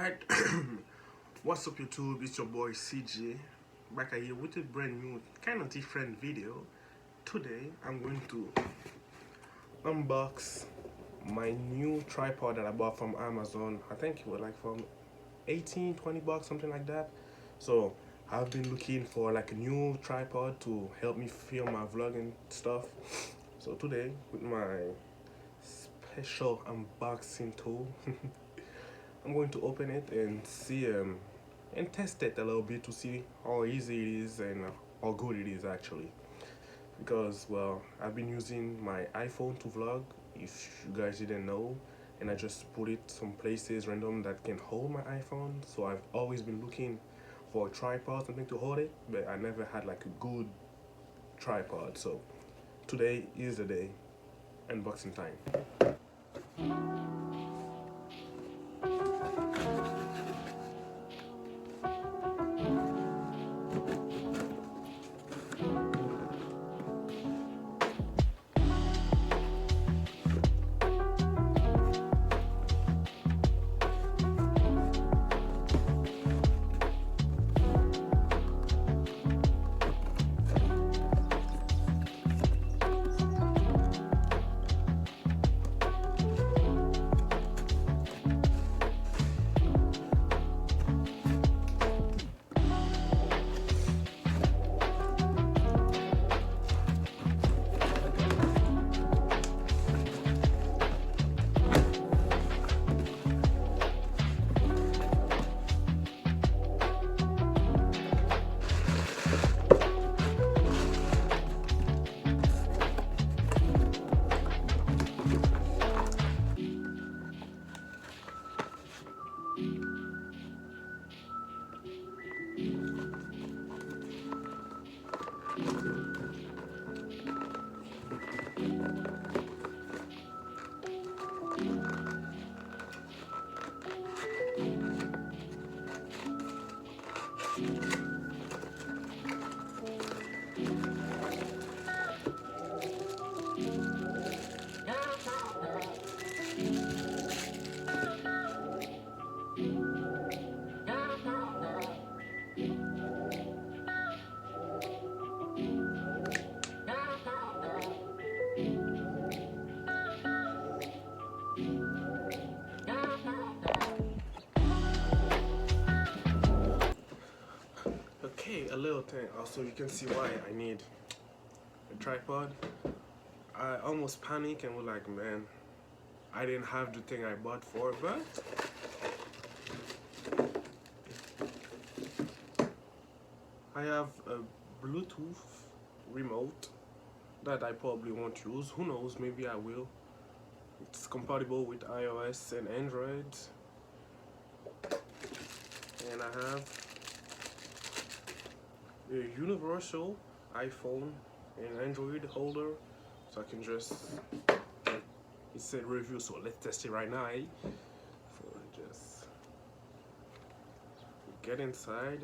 Alright, what's up YouTube? It's your boy CJ back here with a brand new, kind of different video. Today I'm going to unbox my new tripod that I bought from Amazon. I think it was like from 18-20 bucks, something like that. So I've been looking for like a new tripod to help me film my vlogging stuff. So today with my special unboxing tool I'm going to open it and see and test it a little bit to see how easy it is and how good it is actually. Because well, I've been using my iPhone to vlog, if you guys didn't know, and I just put it some places random that can hold my iPhone. So I've always been looking for a tripod, something to hold it, but I never had like a good tripod. So today is the day, unboxing time. Okay, a little thing. Also, you can see why I need a tripod. I almost panicked and was like, man, I didn't have the thing I bought for, but I have a Bluetooth remote that I probably won't use. Who knows? Maybe I will. It's compatible with iOS and Android. And I have a universal iPhone and Android holder, so I can just, it said review, so let's test it right now. So just get inside,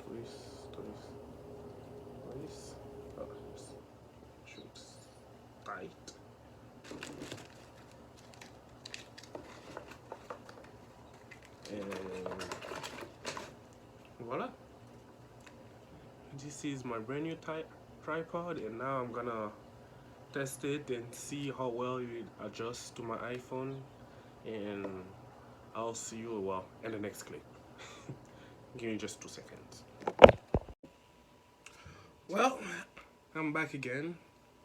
twist, oh, just shoots tight. And voila, this is my brand new tripod, and now I'm gonna test it and see how well it adjusts to my iPhone, and I'll see you well in the next clip. Give me just 2 seconds. Well, I'm back again.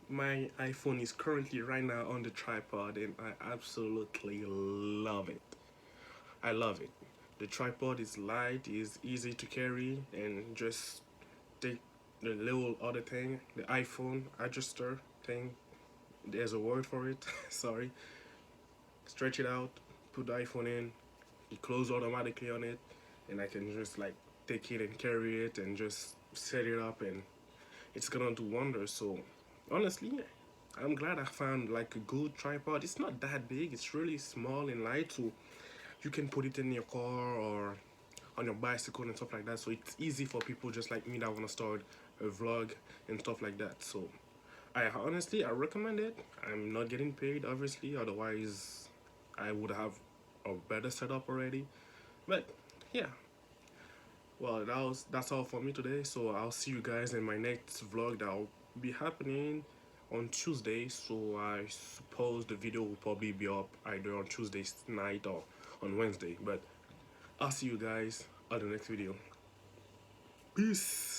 My iPhone is currently right now on the tripod and I absolutely love it. I love it. The tripod is light, is easy to carry, and just take the little other thing, the iPhone adjuster thing, there's a word for it, sorry. Stretch it out, put the iPhone in, it closes automatically on it, and I can just like take it and carry it and just set it up, and it's gonna do wonders. So honestly, I'm glad I found like a good tripod. It's not that big, it's really small and light, so you can put it in your car or on your bicycle and stuff like that. So it's easy for people just like me that want to start a vlog and stuff like that. So I honestly, I recommend it. I'm not getting paid, obviously, otherwise I would have a better setup already. But yeah, well, that's all for me today. So I'll see you guys in my next vlog that'll be happening on Tuesday. So I suppose the video will probably be up either on Tuesday night or on Wednesday. But I'll see you guys on the next video. Peace.